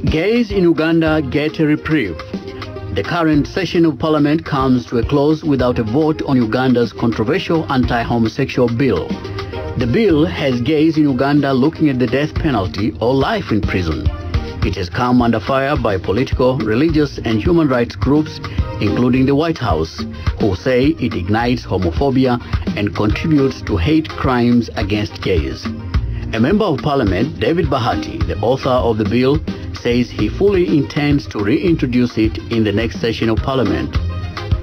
Gays in Uganda get a reprieve. The current session of parliament comes to a close without a vote on Uganda's controversial anti-homosexual bill. The bill has gays in Uganda looking at the death penalty or life in prison. It has come under fire by political, religious and human rights groups, including the White House, who say it ignites homophobia and contributes to hate crimes against gays. A member of parliament, David Bahati, the author of the bill, says he fully intends to reintroduce it in the next session of parliament.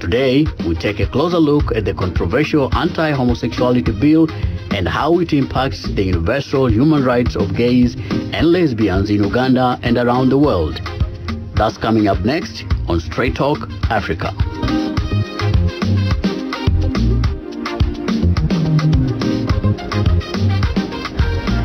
Today, we take a closer look at the controversial anti-homosexuality bill and how it impacts the universal human rights of gays and lesbians in Uganda and around the world. That's coming up next on Straight Talk Africa.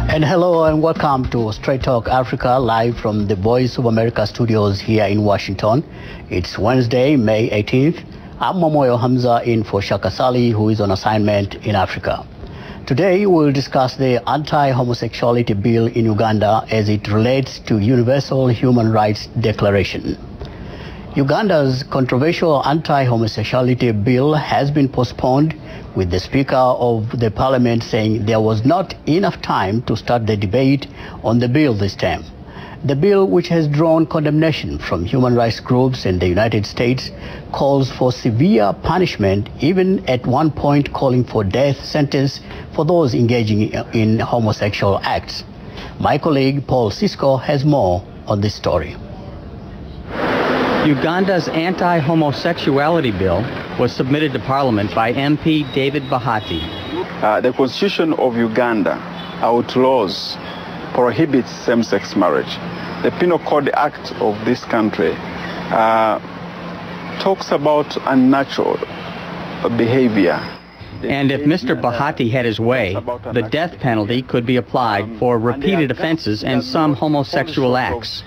And hello and welcome to Straight Talk Africa, live from the Voice of America studios here in Washington. It's Wednesday, May 18th. I'm Momoyo Hamza in for Shaka Sali, who is on assignment in Africa. Today we'll discuss the anti-homosexuality bill in Uganda as it relates to Universal Human Rights Declaration. Uganda's controversial anti-homosexuality bill has been postponed, with the Speaker of the Parliament saying there was not enough time to start the debate on the bill this time. The bill, which has drawn condemnation from human rights groups in the United States, calls for severe punishment, even at one point calling for death sentence for those engaging in homosexual acts. My colleague Paul Cisco has more on this story. Uganda's anti-homosexuality bill was submitted to Parliament by MP David Bahati. The Constitution of Uganda outlaws, prohibits same-sex marriage. The Penal Code Act of this country talks about unnatural behavior. And if Mr. Bahati had his way, the death penalty could be applied for repeated offenses and some homosexual acts.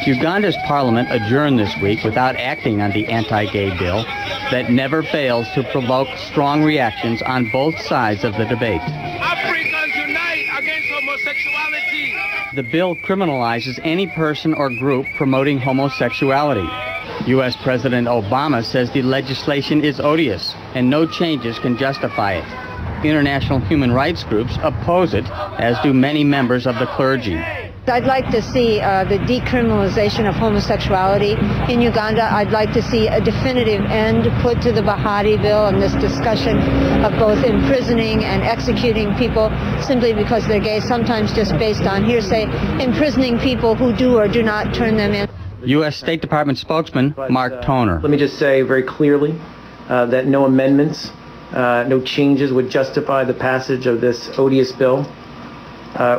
Uganda's parliament adjourned this week without acting on the anti-gay bill that never fails to provoke strong reactions on both sides of the debate. Africans unite against homosexuality. The bill criminalizes any person or group promoting homosexuality. U.S. President Obama says the legislation is odious and no changes can justify it. International human rights groups oppose it, as do many members of the clergy. I'd like to see the decriminalization of homosexuality in Uganda. I'd like to see a definitive end put to the Bahati bill and this discussion of both imprisoning and executing people simply because they're gay, sometimes just based on hearsay, imprisoning people who do or do not turn them in. U.S. State Department spokesman Mark Toner. Let me just say very clearly that no amendments, no changes would justify the passage of this odious bill.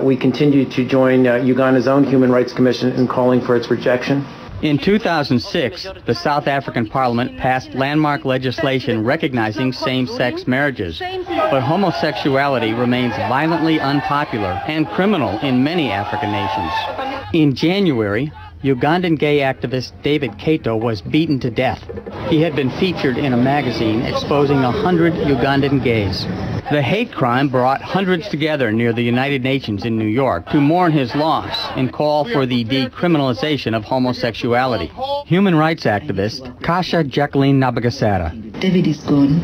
We continue to join Uganda's own Human Rights Commission in calling for its rejection. In 2006, the South African Parliament passed landmark legislation recognizing same-sex marriages, but homosexuality remains violently unpopular and criminal in many African nations. In January, Ugandan gay activist David Kato was beaten to death. He had been featured in a magazine exposing 100 Ugandan gays. The hate crime brought hundreds together near the United Nations in New York to mourn his loss and call for the decriminalization of homosexuality. Human rights activist Kasha Jacqueline Nabagasara. David is gone.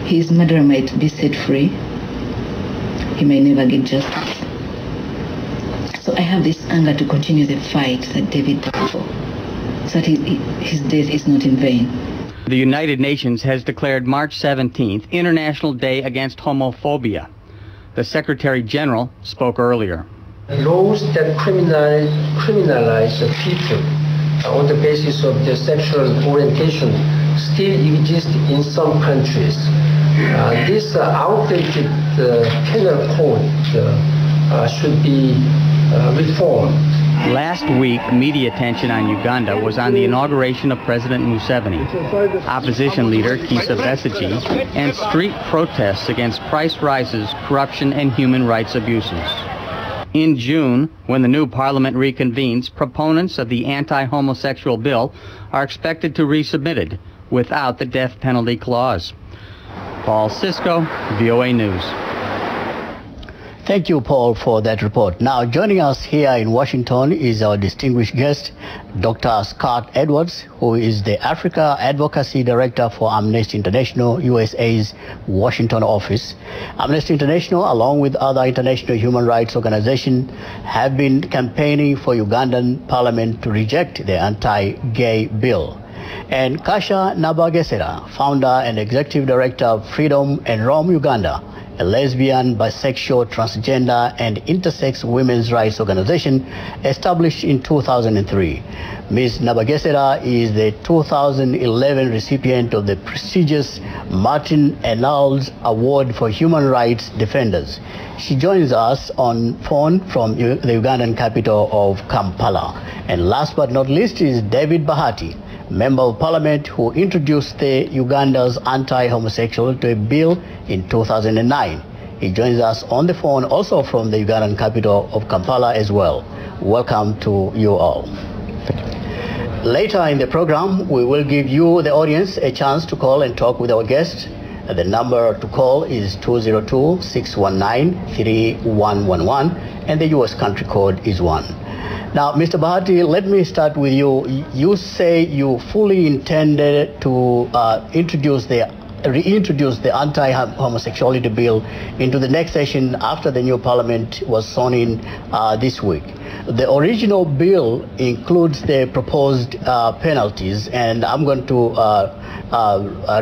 His murderer might be set free. He may never get justice. So I have this anger to continue the fight that David died for, so that his death is not in vain. The United Nations has declared March 17th International Day Against Homophobia. The Secretary General spoke earlier. Laws that criminalize people on the basis of their sexual orientation still exist in some countries. This outdated penal code should be reformed. Last week, media attention on Uganda was on the inauguration of President Museveni, opposition leader Kizza Besigye, and street protests against price rises, corruption, and human rights abuses. In June, when the new parliament reconvenes, proponents of the anti-homosexual bill are expected to resubmit it without the death penalty clause. Paul Cisco, VOA News. Thank you, Paul, for that report. Now, joining us here in Washington is our distinguished guest, Dr. Scott Edwards, who is the Africa Advocacy Director for Amnesty International, USA's Washington office. Amnesty International, along with other international human rights organizations, have been campaigning for Ugandan parliament to reject the anti-gay bill. And Kasha Nabagesera, founder and executive director of Freedom and Rome Uganda, a lesbian, bisexual, transgender, and intersex women's rights organization established in 2003. Ms. Nabagesera is the 2011 recipient of the prestigious Martin Ennals Award for Human Rights Defenders. She joins us on phone from the Ugandan capital of Kampala. And last but not least is David Bahati, Member of Parliament who introduced the Uganda's anti-homosexuality bill in 2009. He joins us on the phone also from the Ugandan capital of Kampala as well. Welcome to you all. Later in the program, we will give you, the audience, a chance to call and talk with our guest. The number to call is 202-619-3111 and the US country code is 1. Now, Mr. Bahati, let me start with you. You say you fully intended to reintroduce the anti-homosexuality bill into the next session after the new parliament was sworn in this week. The original bill includes the proposed penalties, and I'm going to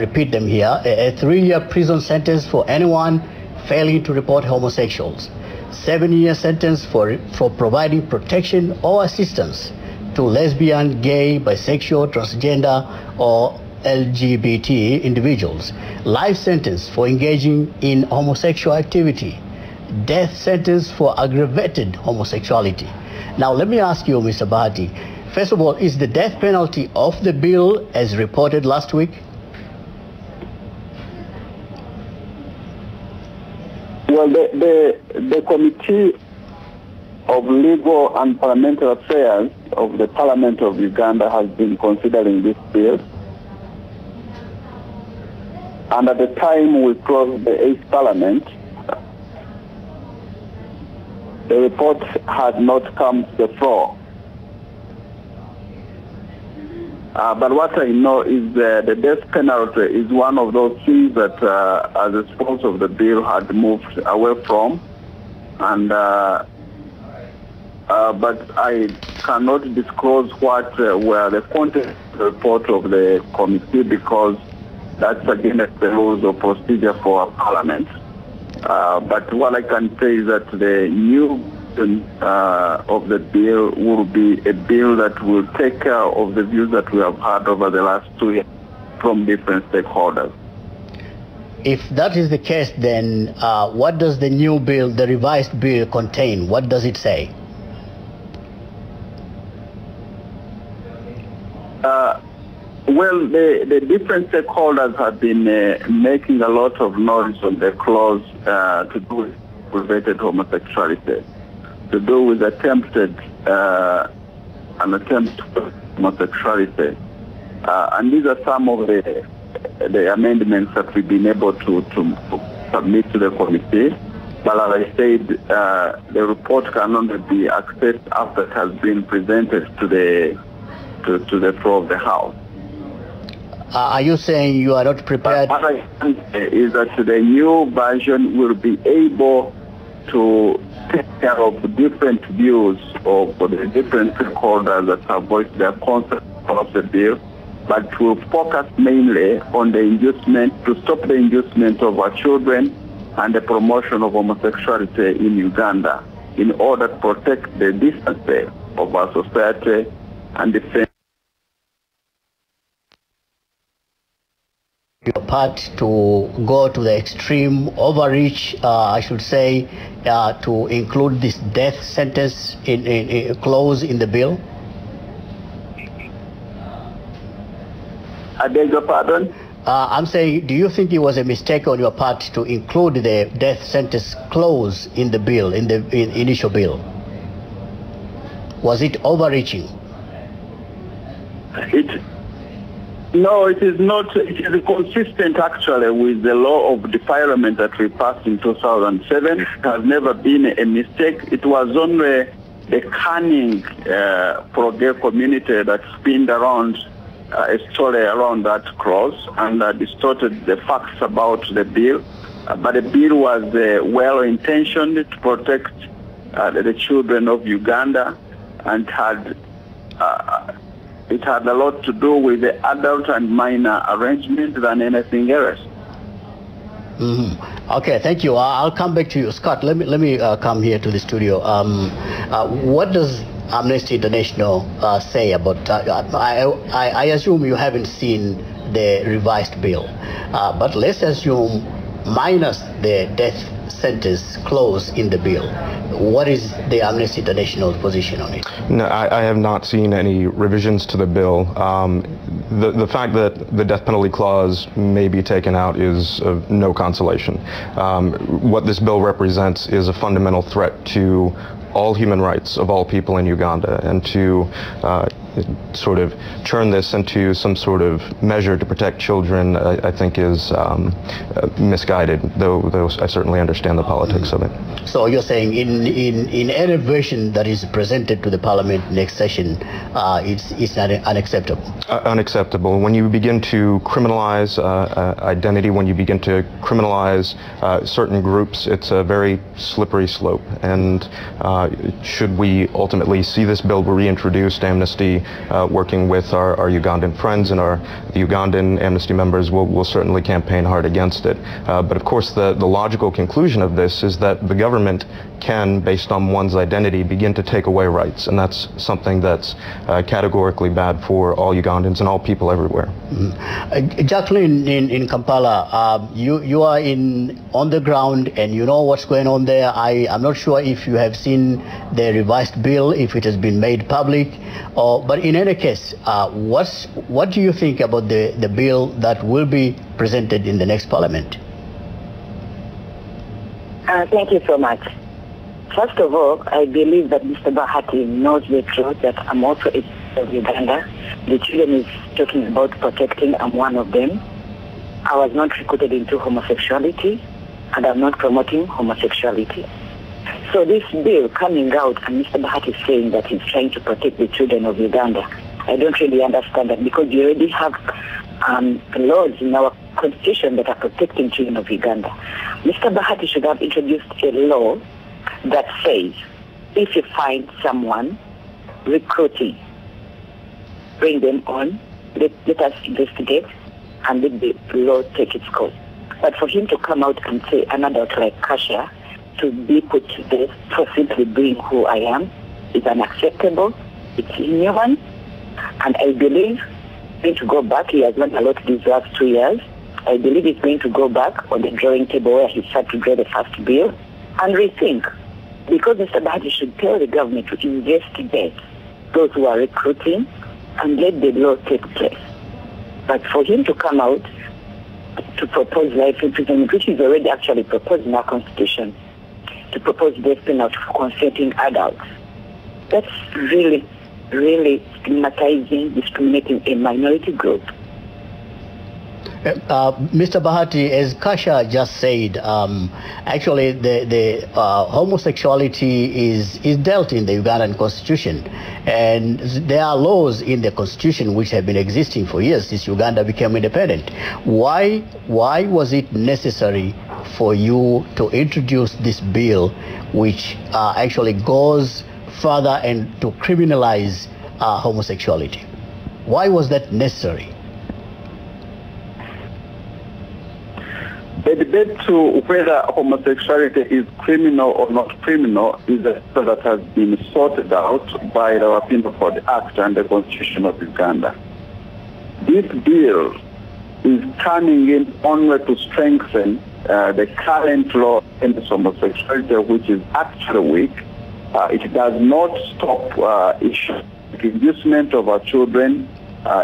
repeat them here. A 3-year prison sentence for anyone failing to report homosexuals. 7-year sentence for providing protection or assistance to lesbian, gay, bisexual, transgender, or LGBT individuals. Life sentence for engaging in homosexual activity. Death sentence for aggravated homosexuality. Now, let me ask you, Mr. Bahati, first of all, is the death penalty off the bill as reported last week? Well, the Committee of Legal and Parliamentary Affairs of the Parliament of Uganda has been considering this bill. And at the time we closed the 8th Parliament, the report had not come to the floor. But what I know is the death penalty is one of those things that as a sponsor of the bill had moved away from. And but I cannot disclose what were the content of the report of the committee because that's against the rules of procedure for a parliament. But what I can say is that the new of the bill will be a bill that will take care of the views that we have had over the last 2 years from different stakeholders. If that is the case, then what does the new bill, the revised bill, contain? What does it say? Well, the different stakeholders have been making a lot of noise on the clause to do with aggravated homosexuality, to do with an attempt to homosexuality. And these are some of the amendments that we've been able to submit to the committee. But as I said, the report can only be accessed after it has been presented to the floor of the House. Are you saying you are not prepared? What I can say is that the new version will be able to take care of different views of the different stakeholders that have voiced their concerns of the bill, but will focus mainly on the inducement, to stop the inducement of our children and the promotion of homosexuality in Uganda in order to protect the decency of our society and defend your part to go to the extreme overreach, I should say, to include this death sentence in a clause in the bill? I beg your pardon? I'm saying, do you think it was a mistake on your part to include the death sentence clause in the bill, in the initial bill? Was it overreaching? No, it is not. It is consistent actually with the law of defilement that we passed in 2007. It has never been a mistake. It was only the cunning for gay community that spinned around a story around that clause and distorted the facts about the bill. But the bill was well-intentioned to protect the children of Uganda, and it had a lot to do with the adult and minor arrangement than anything else. Mm-hmm. Okay, thank you. I'll come back to you, Scott. Let me come here to the studio. What does Amnesty International say about? I assume you haven't seen the revised bill, but let's assume minus the death sentence clause in the bill. What is the Amnesty International position on it? No, I have not seen any revisions to the bill. The fact that the death penalty clause may be taken out is of no consolation. What this bill represents is a fundamental threat to all human rights of all people in Uganda, and to sort of turn this into some sort of measure to protect children, I think is misguided, though I certainly understand the politics of it. So you're saying in any version that is presented to the parliament next session, it's unacceptable? Unacceptable. When you begin to criminalize identity, when you begin to criminalize certain groups, it's a very slippery slope. And should we ultimately see this bill reintroduced, Amnesty, working with our Ugandan friends and the Ugandan Amnesty members, will certainly campaign hard against it. But of course, the logical conclusion of this is that the government can, based on one's identity, begin to take away rights. And that's something that's categorically bad for all Ugandans and all people everywhere. Mm-hmm. Jacqueline, in Kampala, you are on the ground and you know what's going on there. I'm not sure if you have seen the revised bill, if it has been made public, but in any case, what do you think about the bill that will be presented in the next parliament? Thank you so much. First of all, I believe that Mr. Bahati knows the truth that I'm also a citizen of Uganda. The children is talking about protecting. I'm one of them. I was not recruited into homosexuality, and I'm not promoting homosexuality. So this bill coming out and Mr. Bahati saying that he's trying to protect the children of Uganda, I don't really understand that, because we already have laws in our constitution that are protecting children of Uganda. Mr. Bahati should have introduced a law that says if you find someone recruiting, bring them on, let us investigate and let the law take its course. But for him to come out and say an adult like Kasha to be put to death for simply being who I am is unacceptable, it's inhuman, and I believe he's going to go back. He has learned a lot these last 2 years. I believe he's going to go back on the drawing table where he started to draw the first bill and rethink. Because Mr. Bahati should tell the government to investigate those who are recruiting and let the law take place. But for him to come out to propose life imprisonment, which is already actually proposed in our constitution, to propose death penalty for consenting adults, that's really, really stigmatizing, discriminating a minority group. Mr. Bahati, as Kasha just said, actually the homosexuality is dealt in the Ugandan constitution, and there are laws in the constitution which have been existing for years since Uganda became independent. Why was it necessary for you to introduce this bill which actually goes further and to criminalize homosexuality? Why was that necessary? The debate to whether homosexuality is criminal or not criminal is a matter that has been sorted out by our Penal Code Act and the Constitution of Uganda. This bill is coming in only to strengthen the current law against homosexuality, which is actually weak. It does not stop issues like inducement of our children,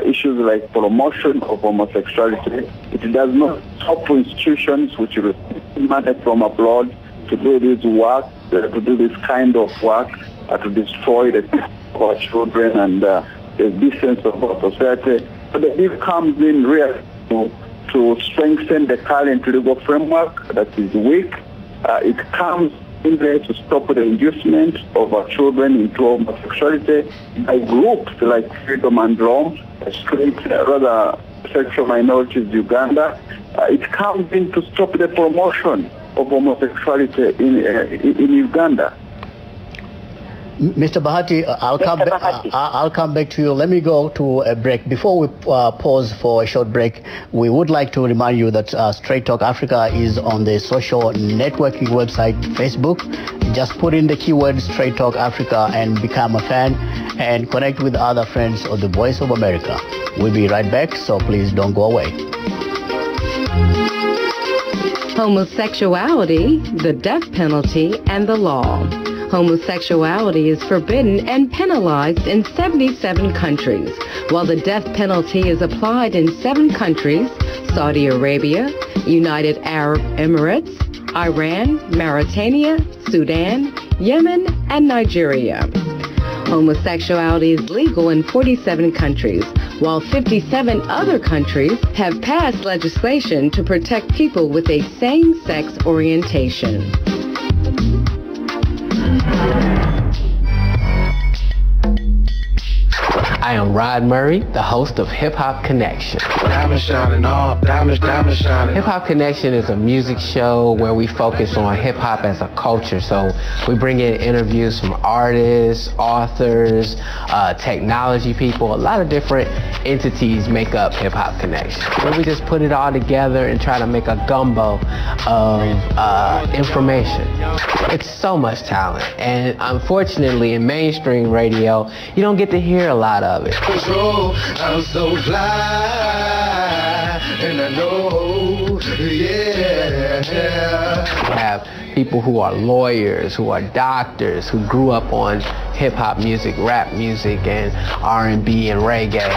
issues like promotion of homosexuality. It does not stop institutions which receive money from abroad to do this work, to do this kind of work, to destroy the our children and the decency of our society. So the bill comes in really to strengthen the current legal framework that is weak. It comes in there to stop the inducement of our children into homosexuality by groups like Freedom and Rome, rather sexual minorities Uganda. It comes in to stop the promotion of homosexuality in Uganda. Mr. Bahati, I'll come back to you. Let me go to a break. Before we pause for a short break, we would like to remind you that Straight Talk Africa is on the social networking website, Facebook. Just put in the keyword Straight Talk Africa and become a fan and connect with other friends of the Voice of America. We'll be right back, so please don't go away. Homosexuality, the death penalty, and the law. Homosexuality is forbidden and penalized in 77 countries, while the death penalty is applied in 7 countries: Saudi Arabia, United Arab Emirates, Iran, Mauritania, Sudan, Yemen, and Nigeria. Homosexuality is legal in 47 countries, while 57 other countries have passed legislation to protect people with a same-sex orientation. I am Rod Murray, the host of Hip Hop Connection. Diamond shining, all diamond shining. Hip Hop Connection is a music show where we focus on hip hop as a culture. So we bring in interviews from artists, authors, technology people. A lot of different entities make up Hip Hop Connection. And we just put it all together and try to make a gumbo of information. It's so much talent, and unfortunately in mainstream radio you don't get to hear a lot of it. I'm so fly, and I know, yeah. We have people who are lawyers, who are doctors, who grew up on hip-hop music, rap music, and R&B and reggae.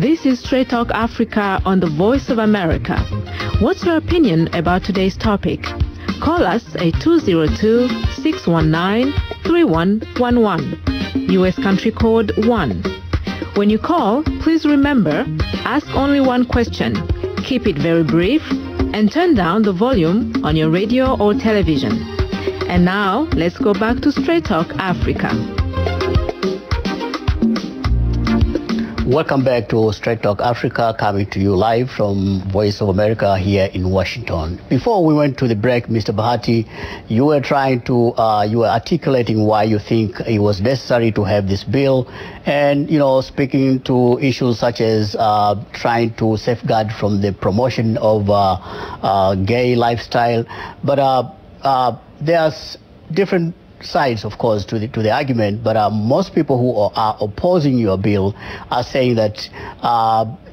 This is Straight Talk Africa on the Voice of America. What's your opinion about today's topic? Call us at 202-619-3111, U.S. country code 1. When you call, please remember, ask only one question, keep it very brief, and turn down the volume on your radio or television. And now, let's go back to Straight Talk Africa. Welcome back to Straight Talk Africa, coming to you live from Voice of America here in Washington. Before we went to the break, Mr. Bahati, you were you were articulating why you think it was necessary to have this bill, and speaking to issues such as trying to safeguard from the promotion of gay lifestyle. But there's different sides, of course, to the argument, but most people who are opposing your bill are saying that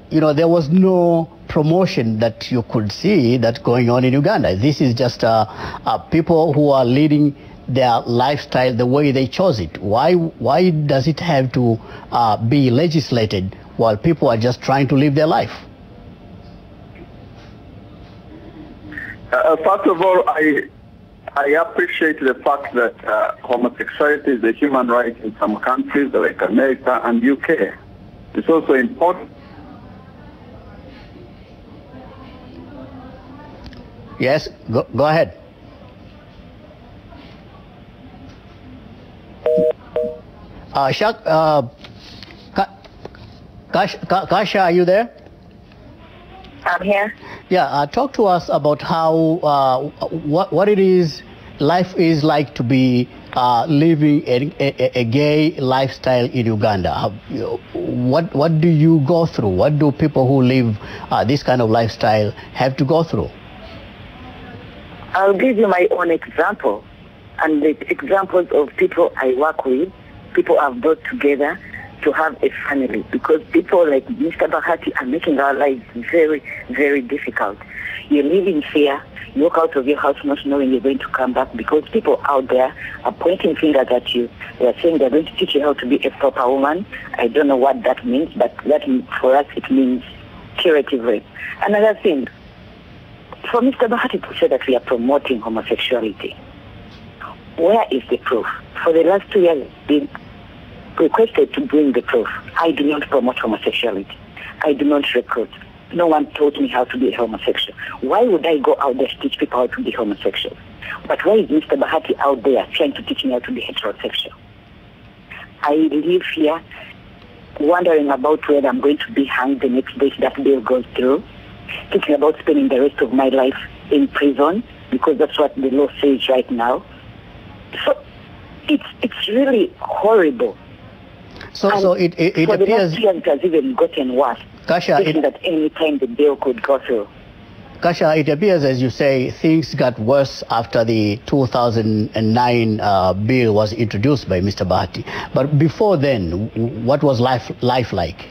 there was no promotion that you could see that's going on in Uganda. This is just people who are leading their lifestyle the way they chose it. Why does it have to be legislated while people are just trying to live their life? First of all, I appreciate the fact that homosexuality is a human right in some countries like America and UK. It's also important. Yes, go ahead. Kasha, are you there? I'm here. Yeah, talk to us about how what it is life is like to be living a gay lifestyle in Uganda. What do you go through? What do people who live this kind of lifestyle have to go through? I'll give you my own example and the examples of people I work with, people I've brought together to have a family, because people like Mr. Bahati are making our lives very, very difficult. You live in fear, you walk out of your house not knowing you're going to come back, because people out there are pointing fingers at you. They are saying they're going to teach you how to be a proper woman. I don't know what that means, but that for us it means curative rape. Another thing, for Mr. Bahati to say that we are promoting homosexuality, Where is the proof? For the last 2 years, I've been requested to bring the proof. I do not promote homosexuality. I do not recruit. No one taught me how to be a homosexual. Why would I go out there to teach people how to be homosexual? But why is Mr. Bahati out there trying to teach me how to be heterosexual? I live here wondering about whether I'm going to be hanged the next day that bill goes through, thinking about spending the rest of my life in prison, because that's what the law says right now. So it's really horrible. So it for the appears... last year it has even gotten worse. Kasha, that any time the bill could go through. Kasha, it appears, as you say, things got worse after the 2009 bill was introduced by Mr. Bahati. But before then, what was life like?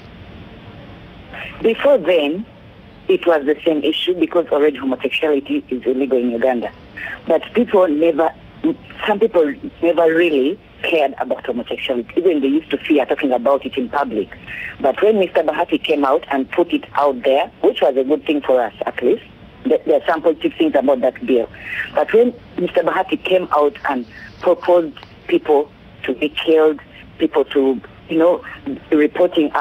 Before then, it was the same issue because already homosexuality is illegal in Uganda. But some people never really cared about homosexuality. Even they used to fear talking about it in public. But when Mr. Bahati came out and put it out there, which was a good thing for us at least, there are some positive things about that bill. But when Mr. Bahati came out and proposed people to be killed, people to, reporting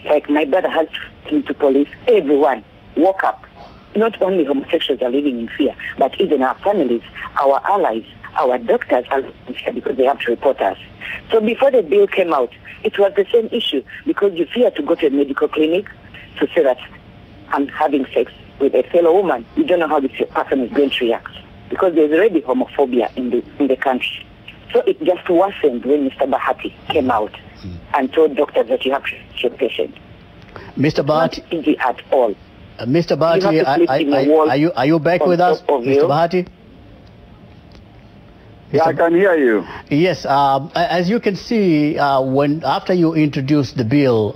like my brother has to police, everyone woke up. Not only homosexuals are living in fear, but even our families, our allies, our doctors are living in fear because they have to report us. So before the bill came out, it was the same issue because you fear to go to a medical clinic to say that I'm having sex with a fellow woman. You don't know how this person is going to react because there's already homophobia in the country. So it just worsened when Mr. Bahati came out and told doctors that you have to treat your patient. Mr. Bahati, not easy at all. Mr. Bahati, are you back with us, Mr. Bahati? Yeah, I can hear you. Yes, as you can see, after you introduced the bill,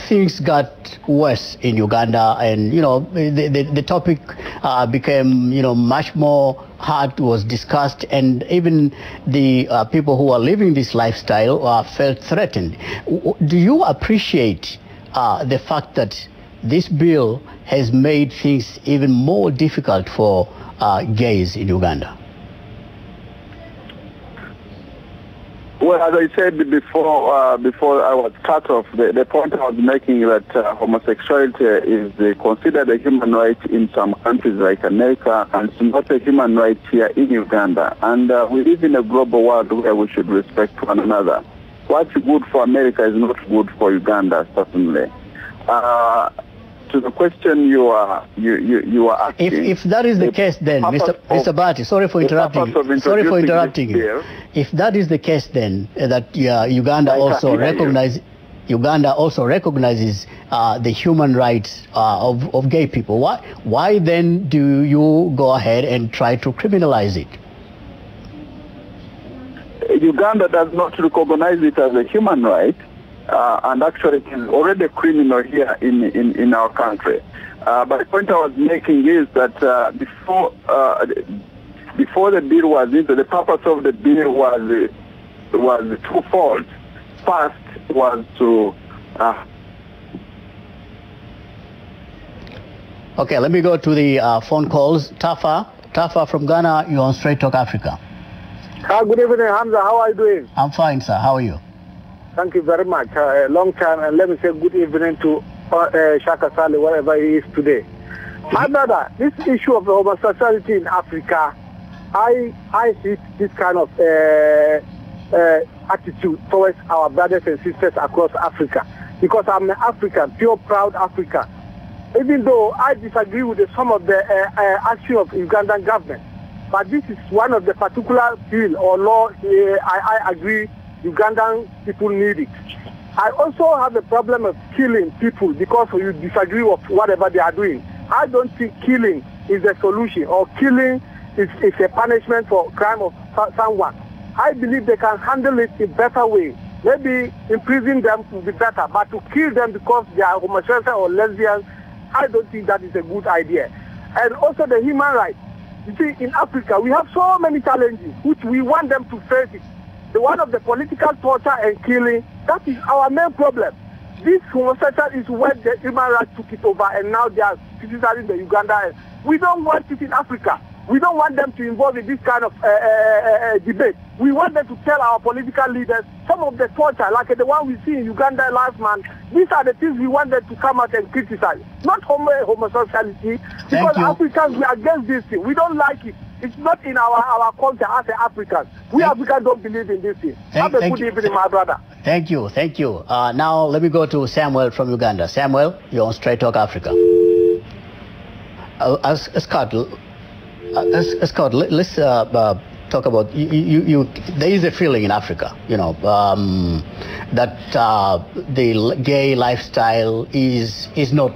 things got worse in Uganda, and the topic became much more hard, was discussed, and even the people who are living this lifestyle felt threatened. Do you appreciate the fact that this bill has made things even more difficult for gays in Uganda? Well, as I said before I was cut off, the point I was making that homosexuality is considered a human right in some countries like America, and it's not a human right here in Uganda. And we live in a global world where we should respect one another. What's good for America is not good for Uganda, certainly. To the question you are asking. If that is the case, then, Mr. Bahati, sorry for interrupting you. If that is the case, then that Uganda also recognizes the human rights of gay people, why then do you go ahead and try to criminalize it? Uganda does not recognize it as a human right. And actually it is already criminal here in our country. But the point I was making is that before the bill was into, the purpose of the bill was twofold. First was to... Okay, let me go to the phone calls. Tafa from Ghana, you're on Straight Talk Africa. Good evening, Hamza. How are you doing? I'm fine, sir. How are you? Thank you very much. Long time, and let me say good evening to Shaka Sali, wherever he is today. My brother, this issue of homosexuality in Africa, I see this kind of attitude towards our brothers and sisters across Africa, because I'm an African, pure, proud African. Even though I disagree with some of the action of Ugandan government, but this is one of the particular bill or law I agree Ugandan people need it. I also have a problem of killing people because you disagree with whatever they are doing. I don't think killing is a solution, or killing is a punishment for crime of someone. I believe they can handle it in a better way. Maybe imprison them would be better, but to kill them because they are homosexual or lesbians, I don't think that is a good idea. And also the human rights. You see, in Africa, we have so many challenges which we want them to face it. The one of the political torture and killing, that is our main problem. This homosexual is when the human rights took it over, and now they are criticizing the Uganda. We don't want it in Africa. We don't want them to involve in this kind of debate. We want them to tell our political leaders some of the torture, like the one we see in Uganda last month. These are the things we want them to come out and criticize, not homosexuality, because Africans, we are against this thing. We don't like it. It's not in our culture as Africans. We Africans don't believe in this thing. Have a good evening, my brother. Thank you. Now let me go to Samuel from Uganda. Samuel, you're on Straight Talk Africa. Scott, let's talk about there is a feeling in Africa, that the gay lifestyle is not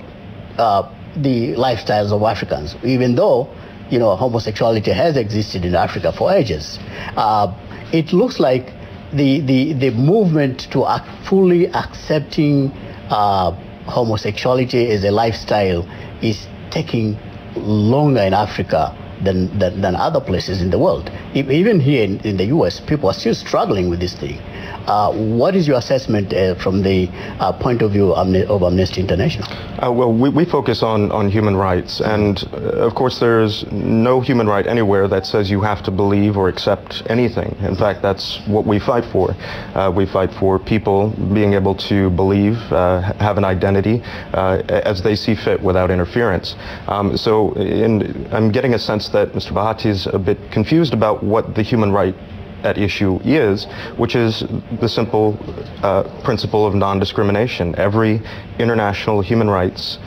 the lifestyles of Africans, even though homosexuality has existed in Africa for ages. It looks like the movement to fully accepting homosexuality as a lifestyle is taking longer in Africa than other places in the world. Even here in the US, people are still struggling with this thing. What is your assessment from the point of view of Amnesty International? Well, we focus on human rights, and of course there's no human right anywhere that says you have to believe or accept anything. In fact, that's what we fight for. We fight for people being able to believe, have an identity as they see fit without interference. So I'm getting a sense that Mr. Bahati is a bit confused about what the human right at issue is, which is the simple principle of non-discrimination. Every international human rights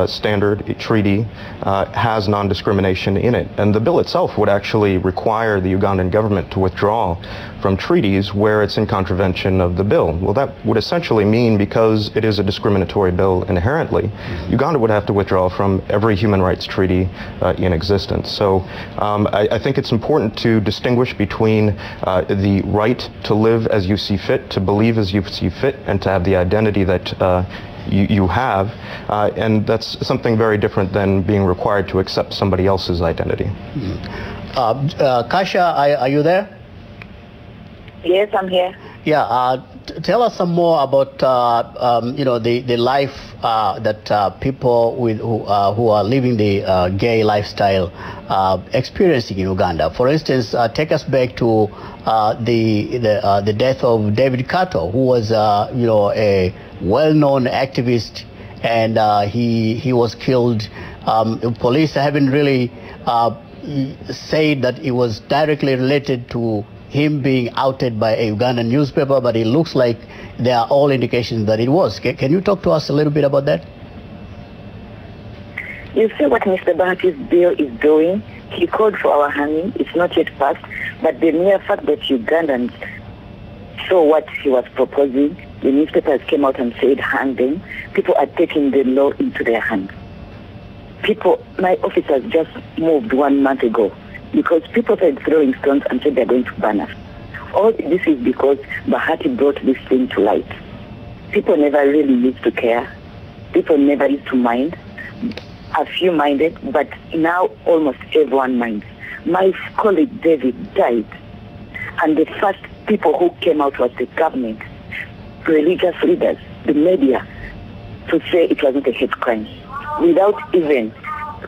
standard, treaty, has non-discrimination in it. And the bill itself would actually require the Ugandan government to withdraw from treaties where it's in contravention of the bill. Well, that would essentially mean, because it is a discriminatory bill inherently, Uganda would have to withdraw from every human rights treaty in existence. So I think it's important to distinguish between the right to live as you see fit, to believe as you see fit, and to have the identity that you have, and that's something very different than being required to accept somebody else's identity. Kasha, are you there? Yes, I'm here. Yeah, tell us some more about the life that people who are living the gay lifestyle experiencing in Uganda. For instance, take us back to the death of David Kato, who was a well-known activist, and he was killed. Police haven't really said that it was directly related to him being outed by a Ugandan newspaper, but it looks like there are all indications that it was. Can you talk to us a little bit about that? You see what Mr. Bahati's bill is doing? He called for our hanging. It's not yet passed, but the mere fact that Ugandans saw what he was proposing, the newspapers came out and said hang them, people are taking the law into their hands. My officers just moved 1 month ago because people started throwing stones and said they're going to ban us. All this is because Bahati brought this thing to light. People never really used to care. People never used to mind. A few minded, but now almost everyone minds. My colleague David died, and the first people who came out was the government, religious leaders, the media, to say it wasn't a hate crime, without even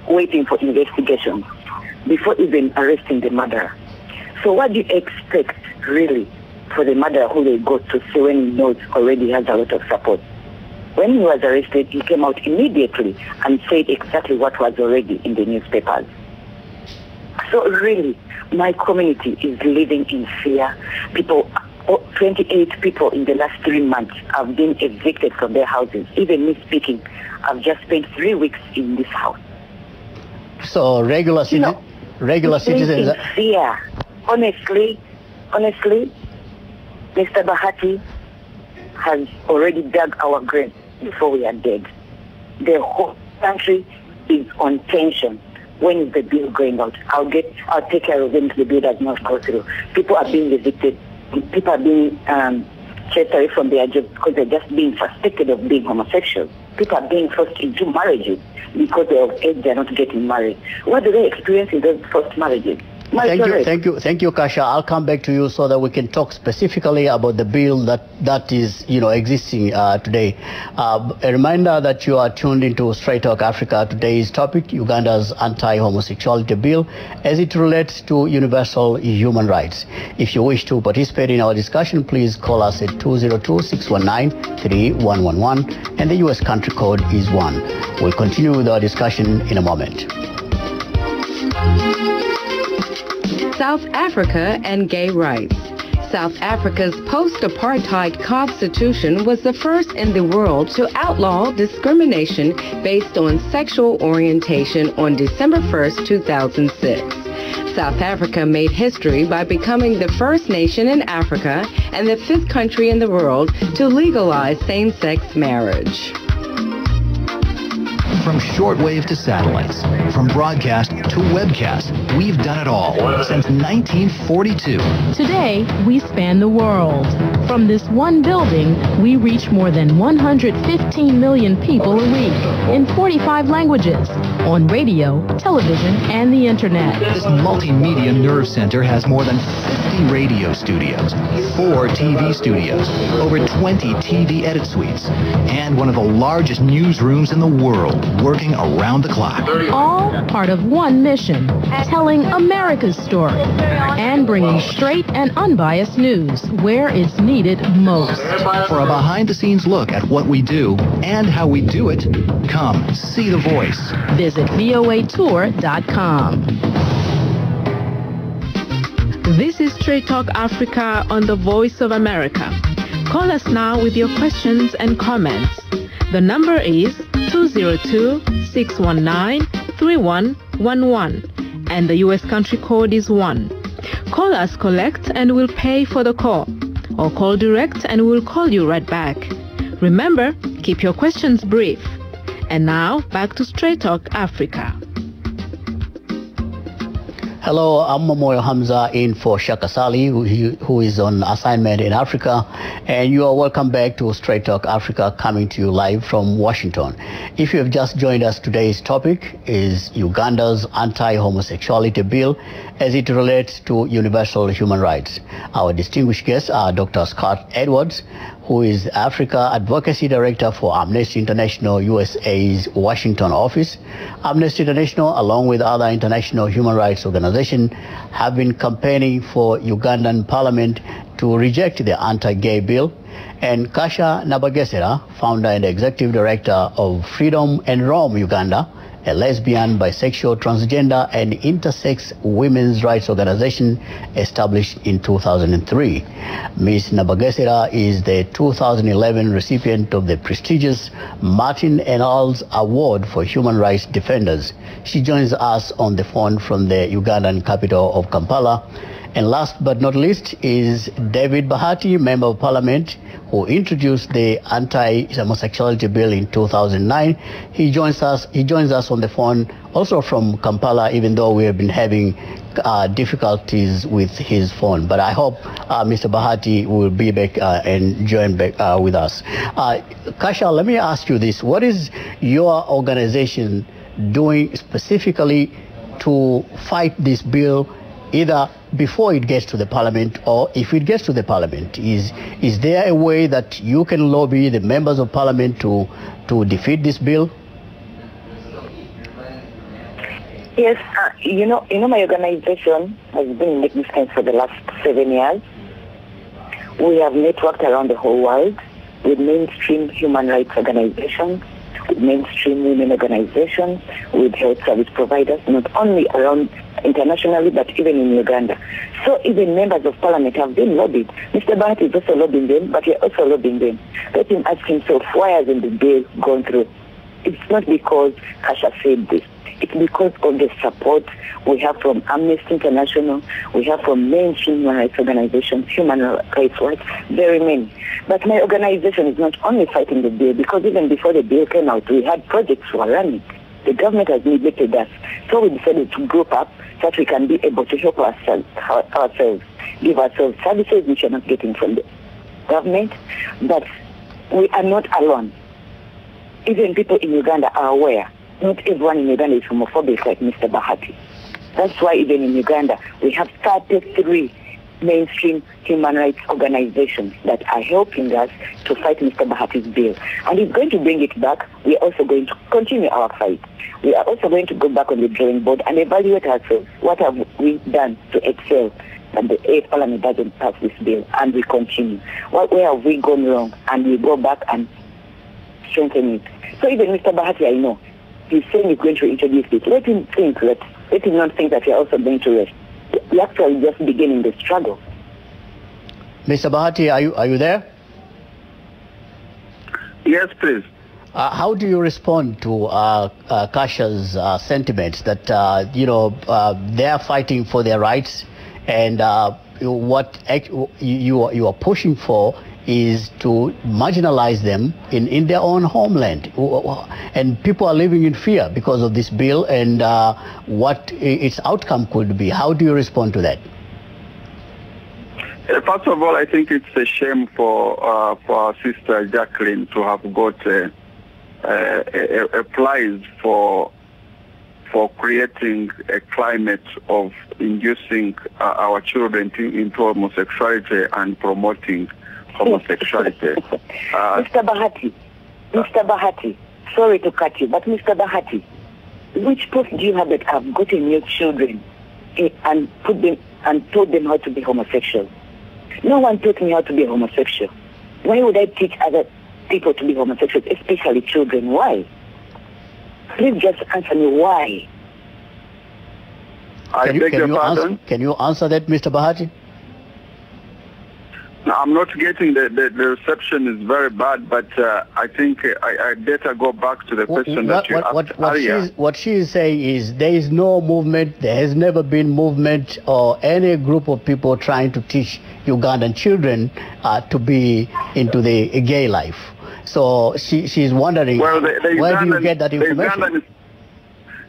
waiting for investigation, before even arresting the murderer. So what do you expect, really, for the murderer who they got to say when he knows already has a lot of support? When he was arrested, he came out immediately and said exactly what was already in the newspapers. So really, my community is living in fear. 28 people in the last 3 months have been evicted from their houses. Even me speaking, I've just spent 3 weeks in this house. So regular citizens... In fear. Honestly, Mr. Bahati has already dug our grave before we are dead. The whole country is on tension. When is the bill going out? I'll take care of them if the bill does not go through. People are being evicted. People are being chased away from their jobs because they're just being suspected of being homosexual. People are being forced into marriages because they're of age, they're not getting married. What do they experience in those forced marriages? Thank you, Kasha. I'll come back to you so that we can talk specifically about the bill that is, existing today. A reminder that you are tuned into Straight Talk Africa. Today's topic: Uganda's anti-homosexuality bill as it relates to universal human rights. If you wish to participate in our discussion, please call us at 202-619-3111, and the U.S. country code is 1. We'll continue with our discussion in a moment. South Africa and gay rights. South Africa's post-apartheid constitution was the first in the world to outlaw discrimination based on sexual orientation on December 1st, 2006. South Africa made history by becoming the first nation in Africa and the 5th country in the world to legalize same-sex marriage. From shortwave to satellites, from broadcast to webcast, we've done it all since 1942. Today, we span the world. From this one building, we reach more than 115 million people a week in 45 languages, on radio, television, and the internet. This multimedia nerve center has more than 50 radio studios, 4 TV studios, over 20 TV edit suites, and one of the largest newsrooms in the world, working around the clock. All part of one mission, telling America's story and bringing straight and unbiased news where it's needed most. For a behind-the-scenes look at what we do and how we do it, come see The Voice. Visit voatour.com. This is Straight Talk Africa on The Voice of America. Call us now with your questions and comments. The number is 202-619-3111, and the U.S. country code is 1. Call us collect and we'll pay for the call, or call direct and we'll call you right back. Remember, keep your questions brief. And now, back to Straight Talk Africa. Hello, I'm Momoyo Hamza in for Shaka Sali, who is on assignment in Africa, and you are welcome back to Straight Talk Africa, coming to you live from Washington. If you have just joined us, today's topic is Uganda's anti-homosexuality bill as it relates to universal human rights. Our distinguished guests are Dr. Scott Edwards, who is Africa Advocacy Director for Amnesty International USA's Washington office. Amnesty International, along with other international human rights organizations, have been campaigning for Ugandan Parliament to reject the anti-gay bill. And Kasha Nabagesera, founder and executive director of Freedom and Rome Uganda, a lesbian, bisexual, transgender, and intersex women's rights organization established in 2003. Ms. Nabagesera is the 2011 recipient of the prestigious Martin Ennals Award for Human Rights Defenders. She joins us on the phone from the Ugandan capital of Kampala. And last but not least is David Bahati, Member of Parliament, who introduced the anti-homosexuality bill in 2009. He joins us on the phone also from Kampala, even though we have been having difficulties with his phone. But I hope Mr. Bahati will be back and join back with us. Kasha, let me ask you this. What is your organization doing specifically to fight this bill, either before it gets to the parliament or if it gets to the parliament? Is there a way that you can lobby the members of parliament to defeat this bill? Yes, my organization has been in existence for the last 7 years. We have networked around the whole world with mainstream human rights organizations, with mainstream women organizations, with health service providers, not only around internationally, but even in Uganda. So even members of parliament have been lobbied. Mr. Bahati is also lobbying them, but we're also lobbying them. Let him ask himself, why hasn't the bill gone through? It's not because Kasha said this. It's because of the support we have from Amnesty International, we have from mainstream human rights organizations, human rights watch, very many. But my organization is not only fighting the bill, because even before the bill came out, we had projects we were running. The government has neglected us. So we decided to group up so that we can be able to help ourselves, give ourselves services which are not getting from the government. But we are not alone. Even people in Uganda are aware. Not everyone in Uganda is homophobic like Mr. Bahati. That's why even in Uganda, we have 33 mainstream human rights organizations that are helping us to fight Mr. Bahati's bill. And he's going to bring it back. We are also going to continue our fight. We are also going to go back on the drawing board and evaluate ourselves. What have we done to excel that the 8th Parliament doesn't pass this bill, and we continue? Where have we gone wrong? And we go back and strengthen it. So even Mr. Bahati, I know, he's saying he's going to introduce it. Let him not think that we're also going to rest. We're actually just beginning the struggle. Mr. Bahati, are you there? Yes, please. How do you respond to Kasha's sentiments that they are fighting for their rights, and what you are pushing for is to marginalize them in their own homeland, and people are living in fear because of this bill and what its outcome could be? How do you respond to that? First of all, I think it's a shame for our sister Jacqueline to have got a prize for creating a climate of inducing our children into homosexuality and promoting homosexuality. Mr. Bahati, sorry to cut you, but Mr. Bahati, which proof do you have that I've gotten your children and put them and told them how to be homosexual? No one taught me how to be homosexual. Why would I teach other people to be homosexual, especially children? Why? Please just answer me why. Can you answer that, Mr. Bahati? No, I'm not getting the reception is very bad, but I think I better go back to the question that you asked earlier. What she is saying is there is no movement, there has never been movement or any group of people trying to teach Ugandan children to be into the gay life. So she's wondering, where do you get that information?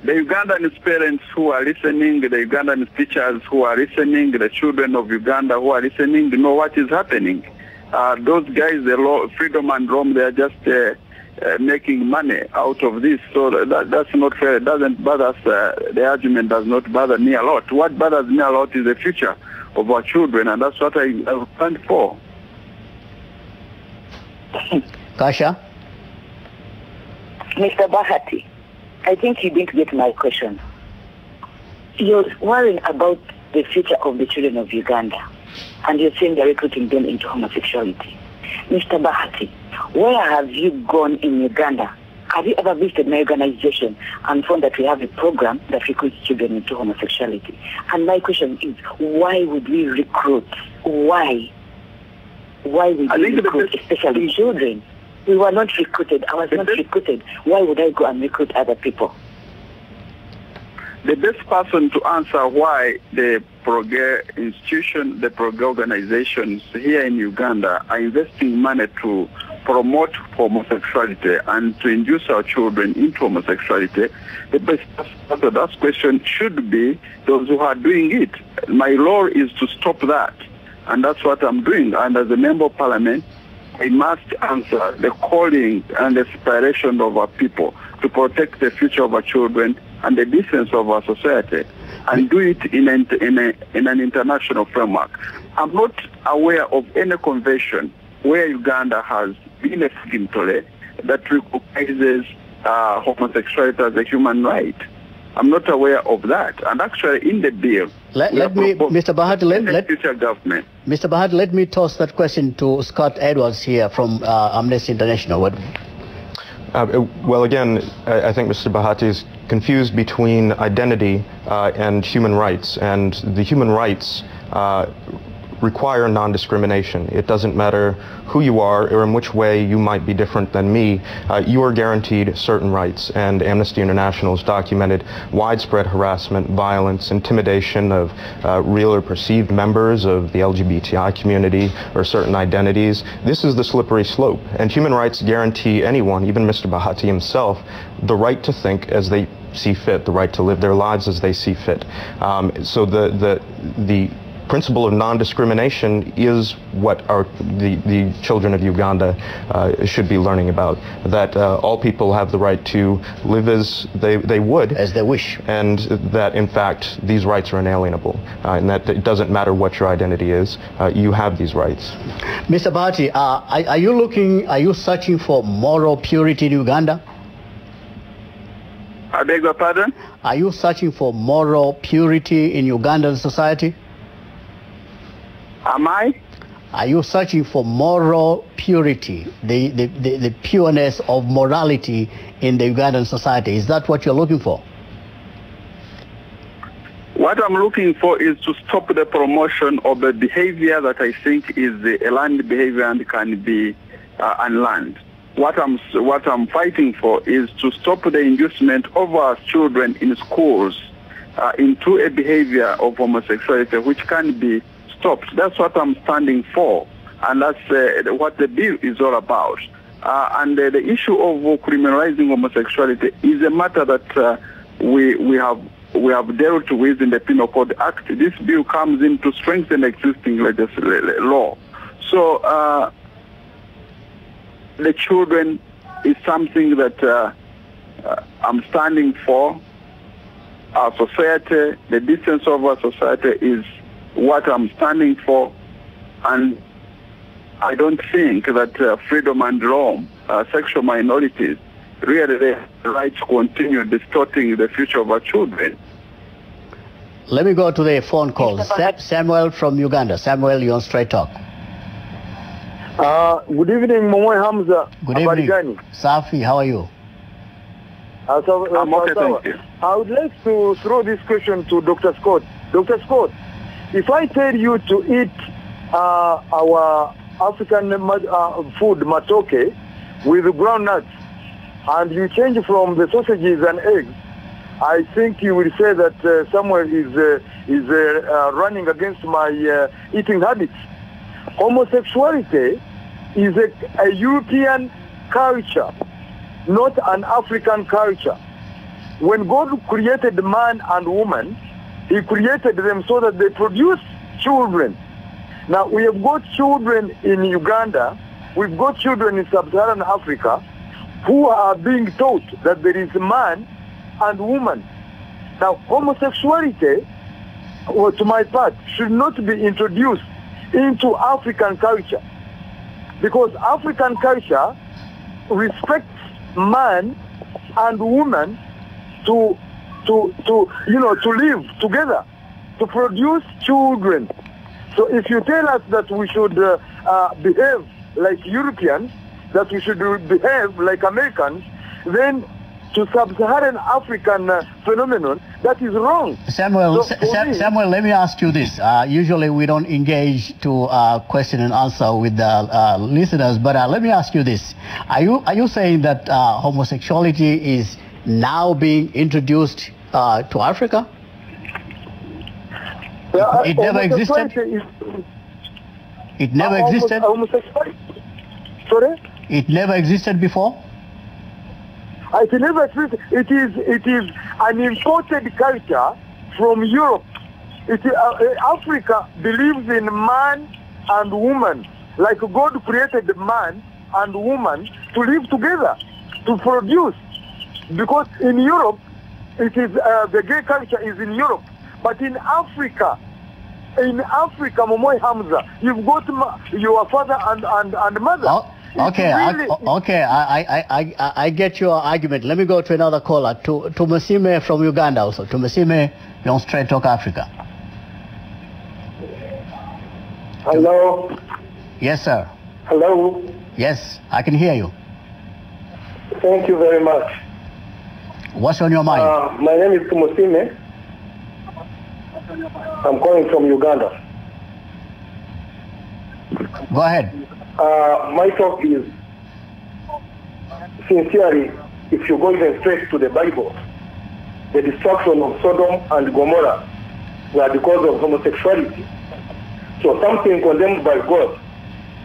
The Ugandan parents who are listening, the Ugandan teachers who are listening, the children of Uganda who are listening know what is happening. Those guys, Freedom and Rome, they are just making money out of this. So that's not fair. It doesn't bother us. The argument does not bother me a lot. What bothers me a lot is the future of our children, and that's what I stand for. Kasha? Mr. Bahati, I think you didn't get my question. You're worrying about the future of the children of Uganda, and you're saying they're recruiting them into homosexuality. Mr. Bahati, where have you gone in Uganda? Have you ever visited my organization and found that we have a program that recruits children into homosexuality? And my question is, why would we recruit? Why? Why would we recruit, especially children? We were not recruited. I was not recruited. Why would I go and recruit other people? The best person to answer why the pro-gay institution, the pro-gay organizations here in Uganda are investing money to promote homosexuality and to induce our children into homosexuality, the best person to that question should be those who are doing it. My role is to stop that, and that's what I'm doing. And as a member of parliament, I must answer the calling and the aspiration of our people to protect the future of our children and the decency of our society, and do it in an international framework. I'm not aware of any convention where Uganda has been a signatory that recognizes homosexuality as a human right. I'm not aware of that. And actually, in the bill, Mr. Bahati, Mr. Bahati, let me toss that question to Scott Edwards here from Amnesty International. Well, again, I think Mr. Bahati is confused between identity and human rights, and the human rights require non-discrimination. It doesn't matter who you are or in which way you might be different than me. You are guaranteed certain rights, and Amnesty International has documented widespread harassment, violence, intimidation of real or perceived members of the LGBTI community or certain identities. This is the slippery slope, and human rights guarantee anyone, even Mr. Bahati himself, the right to think as they see fit, the right to live their lives as they see fit. So the principle of non-discrimination is what the children of Uganda should be learning about, that all people have the right to live as they would. As they wish. And that, in fact, these rights are inalienable, and that it doesn't matter what your identity is, you have these rights. Mr. Bahati, are you searching for moral purity in Uganda? I beg your pardon? Are you searching for moral purity in Ugandan society? Am I? Are you searching for moral purity, the pureness of morality in the Ugandan society? Is that what you're looking for? What I'm looking for is to stop the promotion of a behavior that I think is a learned behavior and can be unlearned. What I'm fighting for is to stop the inducement of our children in schools into a behavior of homosexuality which can be stopped. That's what I'm standing for, and that's what the bill is all about. And the issue of criminalizing homosexuality is a matter that we have dealt with in the Penal Code Act. This bill comes in to strengthen existing law. So the children is something that I'm standing for. Our society, the distance of our society is what I'm standing for, and I don't think that freedom and law, sexual minorities, really have the right to continue distorting the future of our children. Let me go to the phone call. Samuel from Uganda. Samuel, you're on Straight Talk. Good evening, Momoy Hamza. Good evening. Safi, how are you? I'm okay, thank you. I would like to throw this question to Dr. Scott. Dr. Scott, if I tell you to eat our African food, matoke, with groundnuts, and you change from the sausages and eggs, I think you will say that someone is running against my eating habits. Homosexuality is a European culture, not an African culture. When God created man and woman, He created them so that they produce children. Now, we have got children in Uganda, we've got children in sub-Saharan Africa, who are being taught that there is man and woman. Now, homosexuality, or to my part, should not be introduced into African culture, because African culture respects man and woman to live together, to produce children. So if you tell us that we should behave like Europeans, that we should behave like Americans, then to sub-Saharan African phenomenon, that is wrong. Samuel, Samuel, let me ask you this. Usually we don't engage to question and answer with the listeners, but let me ask you this. Are you saying that homosexuality is now being introduced to Africa? It never existed? It never existed? Sorry? It never existed before? It never existed. It is an imported culture from Europe. Africa believes in man and woman, like God created man and woman to live together, to produce. Because in Europe, it is the gay culture is in Europe, but in Africa, Momoy Hamza, you've got your father and mother. Oh. Okay, I get your argument. Let me go to another caller, to Masime from Uganda also. To Masime, you're on Straight Talk Africa. Hello? Yes, sir. Hello? Yes, I can hear you. Thank you very much. What's on your mind? My name is Tumusime. I'm calling from Uganda. Go ahead. My talk is, sincerely, if you go even straight to the Bible, the destruction of Sodom and Gomorrah were because of homosexuality. So something condemned by God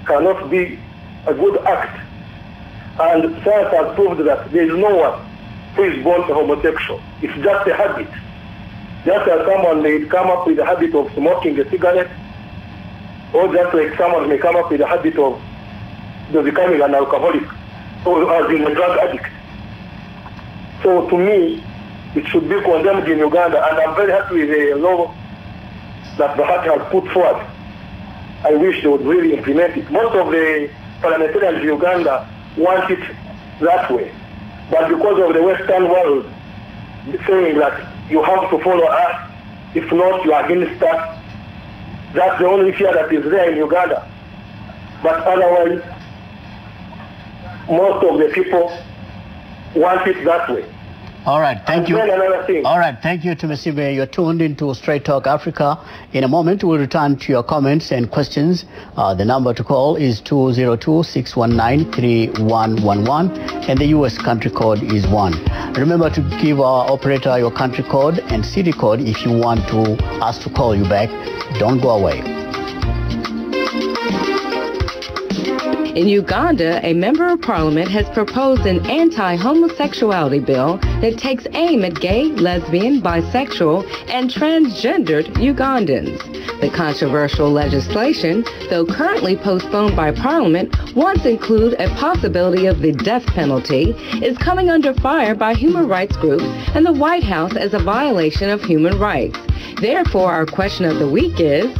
cannot be a good act. And science has proved that there is no one who is born a homosexual. It's just a habit. Just as someone may come up with the habit of smoking a cigarette, or just like someone may come up with the habit of becoming an alcoholic, or as in a drug addict. So to me, it should be condemned in Uganda, and I'm very happy with the law that Bahati has put forward. I wish they would really implement it. Most of the parliamentarians in Uganda want it that way. But because of the Western world saying that you have to follow us, if not, you are against us, that's the only fear that is there in Uganda. But otherwise, most of the people want it that way. All right, thank you. Another thing. All right, thank you, Tumesibe. You're tuned into Straight Talk Africa. In a moment, we'll return to your comments and questions. The number to call is 202-619-3111, and the U.S. country code is 1. Remember to give our operator your country code and city code if you want us to call you back. Don't go away. In Uganda, a member of parliament has proposed an anti-homosexuality bill that takes aim at gay, lesbian, bisexual, and transgendered Ugandans. The controversial legislation, though currently postponed by parliament, once include a possibility of the death penalty, is coming under fire by human rights groups and the White House as a violation of human rights. Therefore, our question of the week is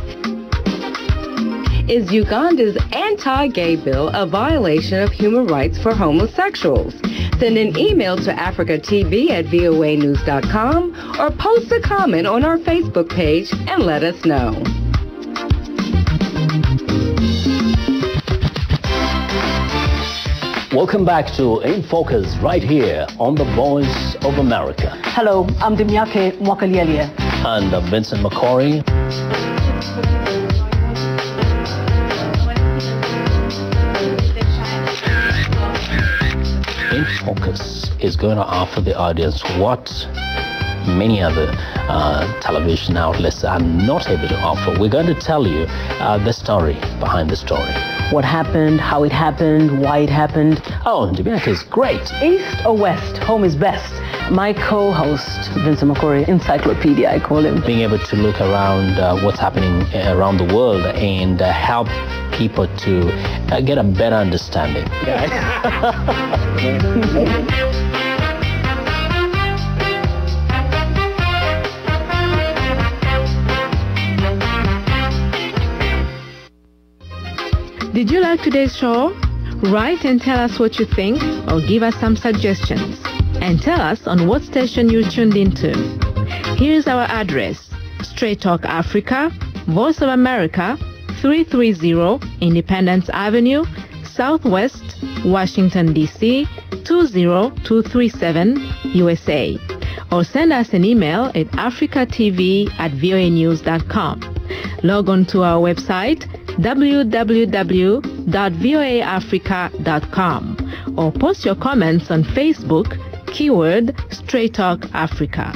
Uganda's anti-gay bill a violation of human rights for homosexuals? Send an email to africatv@voanews.com or post a comment on our Facebook page and let us know. Welcome back to In Focus right here on the Voice of America. Hello, I'm Dimyake Mwakalielia. And I'm Vincent McCory. In Focus is going to offer the audience what many other television outlets are not able to offer. We're going to tell you the story behind the story. What happened, how it happened, why it happened. Oh, Jamaica is great. East or West, home is best. My co-host, Vincent McCory, encyclopedia, I call him. Being able to look around what's happening around the world and help people to get a better understanding. Did you like today's show? Write and tell us what you think, or give us some suggestions. And tell us on what station you tuned into. Here's our address: Straight Talk Africa, Voice of America, 330 Independence Avenue, Southwest, Washington, D.C., 20237, USA. Or send us an email at africatv@voanews.com. Log on to our website, www.voaafrica.com, or post your comments on Facebook, keyword Straight Talk Africa.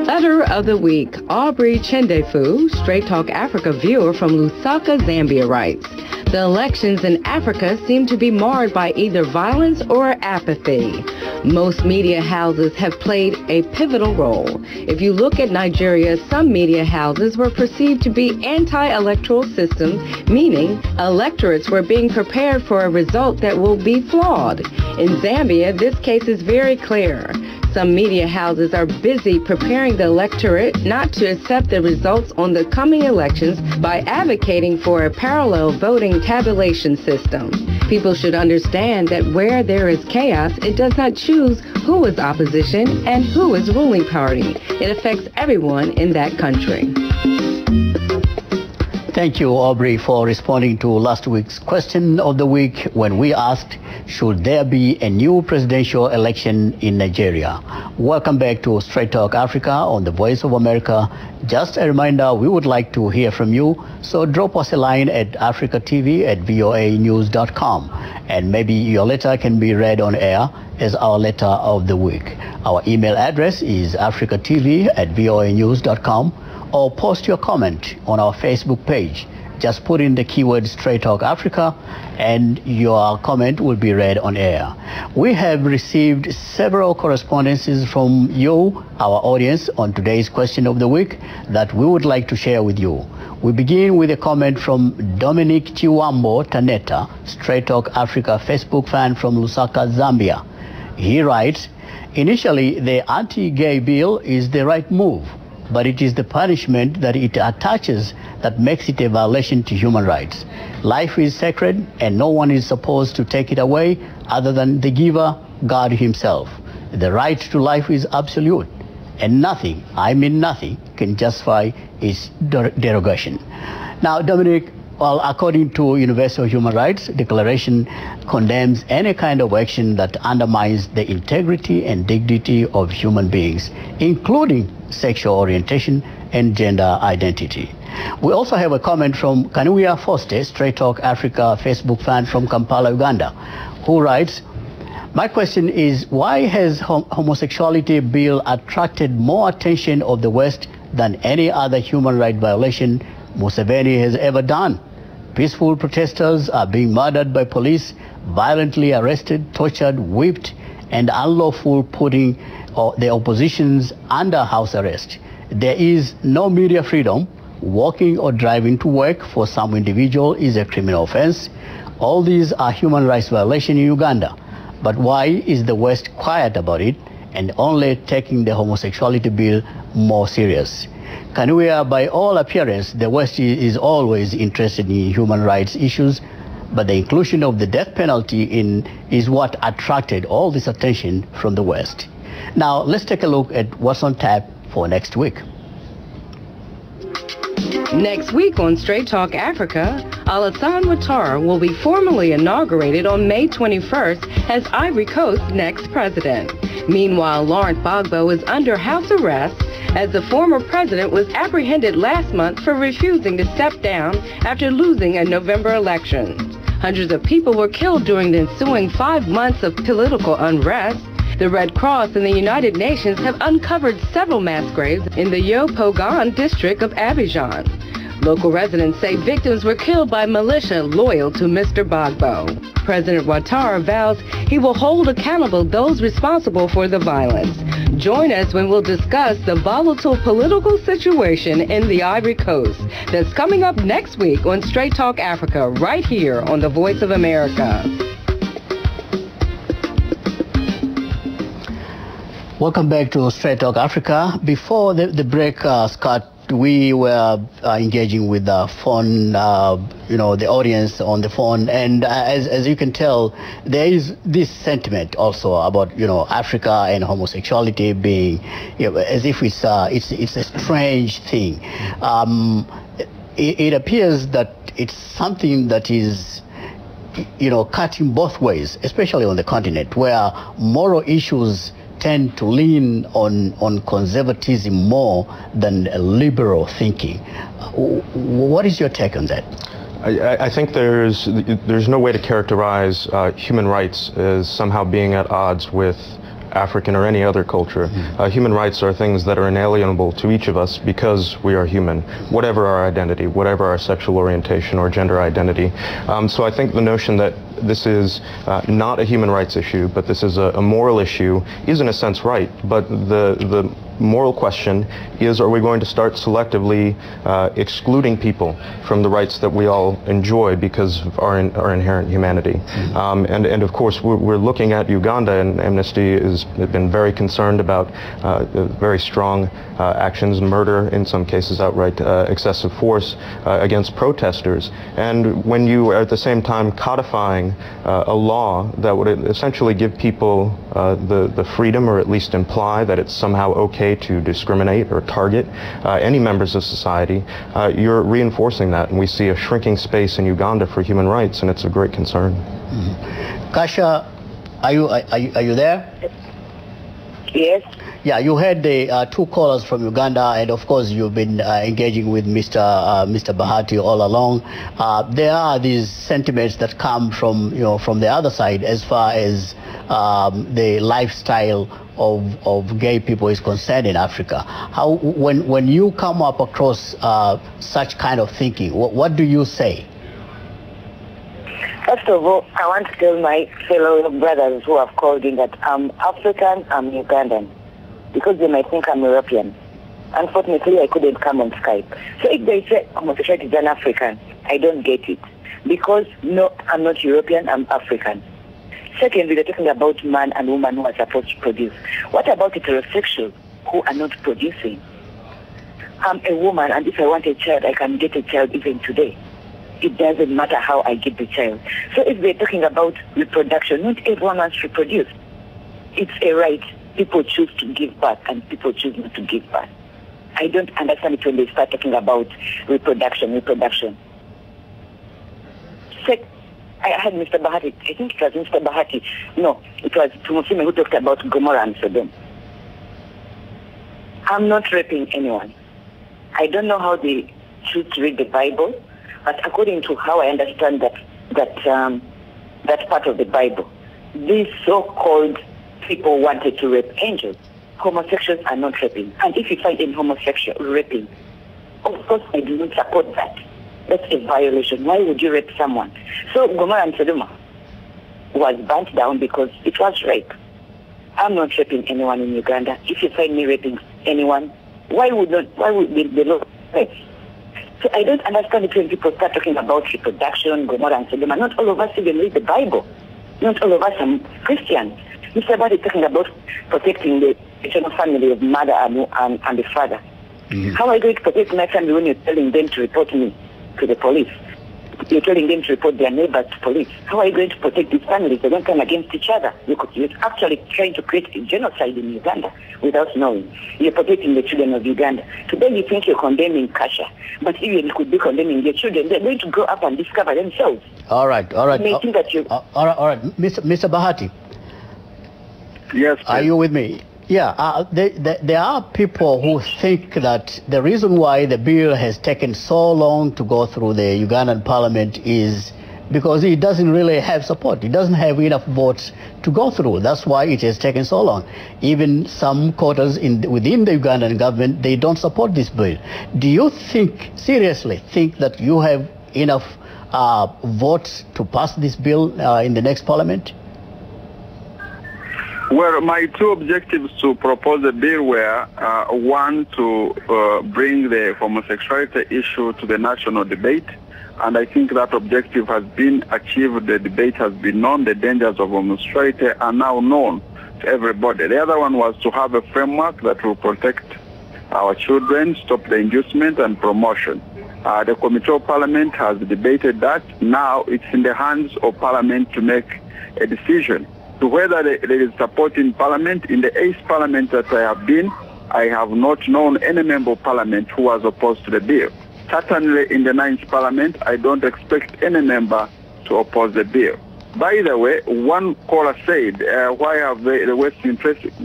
Letter of the Week. Aubrey Chendefu, Straight Talk Africa viewer from Lusaka, Zambia, writes, "The elections in Africa seem to be marred by either violence or apathy. Most media houses have played a pivotal role. If you look at Nigeria, some media houses were perceived to be anti-electoral systems, meaning electorates were being prepared for a result that will be flawed. In Zambia, this case is very clear. Some media houses are busy preparing the electorate not to accept the results on the coming elections by advocating for a parallel voting tabulation system. People should understand that where there is chaos, it does not choose who is opposition and who is ruling party. It affects everyone in that country." Thank you, Aubrey, for responding to last week's question of the week when we asked, should there be a new presidential election in Nigeria? Welcome back to Straight Talk Africa on the Voice of America. Just a reminder, we would like to hear from you, so drop us a line at africatv@voanews.com, and maybe your letter can be read on air as our letter of the week. Our email address is africatv@voanews.com, or post your comment on our Facebook page. Just put in the keyword Straight Talk Africa and your comment will be read on air. We have received several correspondences from you, our audience, on today's question of the week that we would like to share with you. We begin with a comment from Dominic Chiwambo Taneta, Straight Talk Africa Facebook fan from Lusaka, Zambia. He writes, initially, the anti-gay bill is the right move, but it is the punishment that it attaches that makes it a violation to human rights. Life is sacred, and no one is supposed to take it away other than the giver, God himself. The right to life is absolute, and nothing, I mean nothing, can justify its derogation. Now, Dominic, well, according to Universal Human Rights Declaration, condemns any kind of action that undermines the integrity and dignity of human beings, including sexual orientation and gender identity. We also have a comment from Kanuya Foste, Straight Talk Africa Facebook fan from Kampala, Uganda, who writes, my question is, why has homosexuality bill attracted more attention of the West than any other human rights violation Museveni has ever done? Peaceful protesters are being murdered by police, violently arrested, tortured, whipped, and unlawful putting the oppositions under house arrest. There is no media freedom. Walking or driving to work for some individual is a criminal offense. All these are human rights violations in Uganda. But why is the West quiet about it and only taking the homosexuality bill more serious? Kanuya, by all appearance, the West is always interested in human rights issues, but the inclusion of the death penalty is what attracted all this attention from the West. Now, let's take a look at what's on tap for next week. Next week on Straight Talk Africa, Alassane Ouattara will be formally inaugurated on May 21st as Ivory Coast's next president. Meanwhile, Laurent Gbagbo is under house arrest as the former president was apprehended last month for refusing to step down after losing a November election. Hundreds of people were killed during the ensuing 5 months of political unrest. The Red Cross and the United Nations have uncovered several mass graves in the Yopougon district of Abidjan. Local residents say victims were killed by militia loyal to Mr. Gbagbo. President Ouattara vows he will hold accountable those responsible for the violence. Join us when we'll discuss the volatile political situation in the Ivory Coast. That's coming up next week on Straight Talk Africa, right here on the Voice of America. Welcome back to Straight Talk Africa. Before the break, Scott, we were engaging with the phone, the audience on the phone, and as you can tell, there is this sentiment also about Africa and homosexuality being as if it's a strange thing. It appears that it's something that is cutting both ways, especially on the continent where moral issues tend to lean on conservatism more than liberal thinking. What is your take on that? I think there's no way to characterize human rights as somehow being at odds with African or any other culture. Human rights are things that are inalienable to each of us because we are human, whatever our identity, whatever our sexual orientation or gender identity. So I think the notion that this is not a human rights issue, but this is a moral issue, is in a sense right. But the moral question is, are we going to start selectively excluding people from the rights that we all enjoy because of our inherent humanity? And of course, we're looking at Uganda, and Amnesty has been very concerned about very strong actions, murder, in some cases outright excessive force against protesters. And when you are at the same time codifying a law that would essentially give people the freedom, or at least imply that it's somehow okay to discriminate or target any members of society, you're reinforcing that, and we see a shrinking space in Uganda for human rights, and it's a great concern. Kasha, are you there? Yes. Yeah, you had the two callers from Uganda, and of course you've been engaging with Mr. Bahati all along. There are these sentiments that come from from the other side as far as the lifestyle of gay people is concerned in Africa. How, when you come up across such kind of thinking, what do you say? First of all, I want to tell my fellow brothers who have called in that I'm African, I'm Ugandan, because they might think I'm European. Unfortunately, I couldn't come on Skype. So if they say homosexuality is an African, I don't get it. Because no, I'm not European, I'm African. Secondly, they're talking about man and woman who are supposed to produce. What about heterosexuals who are not producing? I'm a woman, and if I want a child, I can get a child even today. It doesn't matter how I get the child. So if they're talking about reproduction, not everyone wants to reproduce. It's a right. People choose to give birth, and people choose not to give birth. I don't understand it when they start talking about reproduction. I had Mr. Bahati, I think it was Mr. Bahati. No, it was Tumusime who talked about Gomorrah and Sodom. I'm not raping anyone. I don't know how they choose to read the Bible, but according to how I understand that part of the Bible, these so-called people wanted to rape angels. Homosexuals are not raping. And if you find any homosexual raping, of course I do not support that. That's a violation. Why would you rape someone? So Gomorrah and Sodom was burnt down because it was rape. I'm not raping anyone in Uganda. If you find me raping anyone, why would the law rape? So I don't understand it when people start talking about reproduction, Gomorrah and Sodom. Not all of us even read the Bible. Not all of us are Christians. Mr. Bahati is talking about protecting the eternal family of mother and the father. Mm-hmm. How are you going to protect my family when you're telling them to report me to the police? You're telling them to report their neighbors to police. How are you going to protect these families? They don't come against each other. You're actually trying to create a genocide in Uganda without knowing. You're protecting the children of Uganda. Today you think you're condemning Kasha, but even you could be condemning their children. They're going to grow up and discover themselves. All right. You may think that you... All right. Mr. Bahati. Yes, please. Are you with me? Yeah, there are people who think that the reason why the bill has taken so long to go through the Ugandan parliament is because it doesn't really have support. It doesn't have enough votes to go through. That's why it has taken so long. Even some quarters within the Ugandan government, they don't support this bill. Do you seriously think that you have enough votes to pass this bill in the next parliament? Well, my two objectives to propose a bill were, one, to bring the homosexuality issue to the national debate, and I think that objective has been achieved. The debate has been known. The dangers of homosexuality are now known to everybody. The other one was to have a framework that will protect our children, stop the inducement and promotion. The Committee of Parliament has debated that. Now it's in the hands of Parliament to make a decision. To whether there is support in Parliament. In the 8th Parliament that I have been, I have not known any member of Parliament who was opposed to the bill. Certainly in the 9th Parliament, I don't expect any member to oppose the bill. By the way, one caller said, why have the West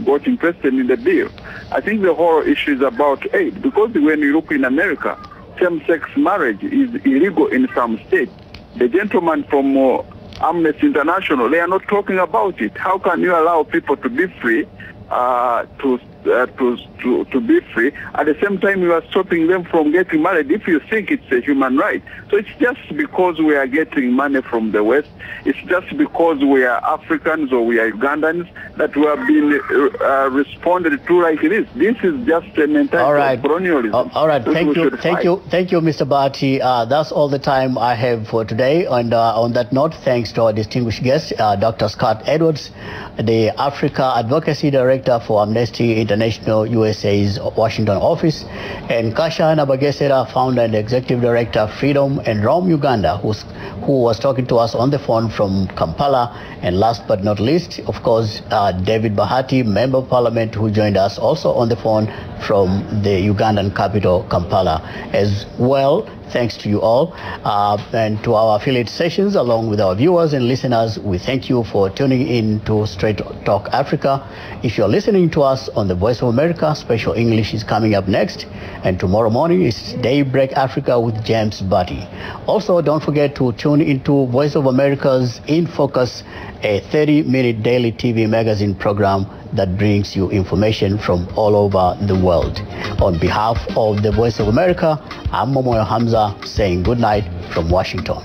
got interested in the bill? I think the whole issue is about aid, because when you look in America, same-sex marriage is illegal in some states. The gentleman from Amnesty International, they are not talking about it. How can you allow people to be free, to be free, at the same time you are stopping them from getting married if you think it's a human right? So it's just because we are getting money from the West, it's just because we are Africans or we are Ugandans that we have been responded to like this. This is just a mentality of colonialism. All right, thank you, Mr. Bahati. That's all the time I have for today. And on that note, thanks to our distinguished guest, Dr. Scott Edwards, the Africa Advocacy Director for Amnesty International USA's Washington office, and Kasha Nabagesera, Founder and Executive Director, Freedom and Rome Uganda, who was talking to us on the phone from Kampala. And last but not least, of course, David Bahati, Member of Parliament, who joined us also on the phone from the Ugandan capital, Kampala. As well, thanks to you all and to our affiliate stations, along with our viewers and listeners. We thank you for tuning in to Straight Talk Africa. If you're listening to us on the Voice of America, Special English is coming up next. And tomorrow morning is Daybreak Africa with James Bahati. Also, don't forget to tune into Voice of America's In Focus a 30-minute daily TV magazine program that brings you information from all over the world. On behalf of the Voice of America, I'm Momoyo Hamza saying good night from Washington.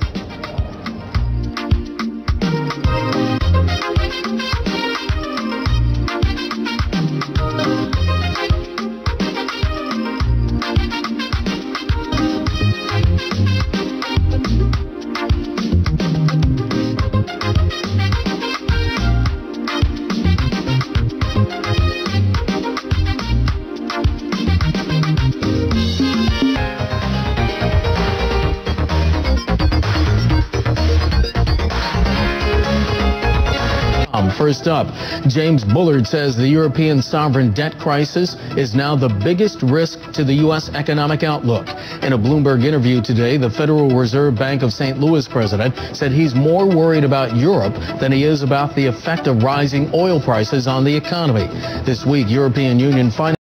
First up, James Bullard says the European sovereign debt crisis is now the biggest risk to the U.S. economic outlook. In a Bloomberg interview today, the Federal Reserve Bank of St. Louis president said he's more worried about Europe than he is about the effect of rising oil prices on the economy. This week, European Union finance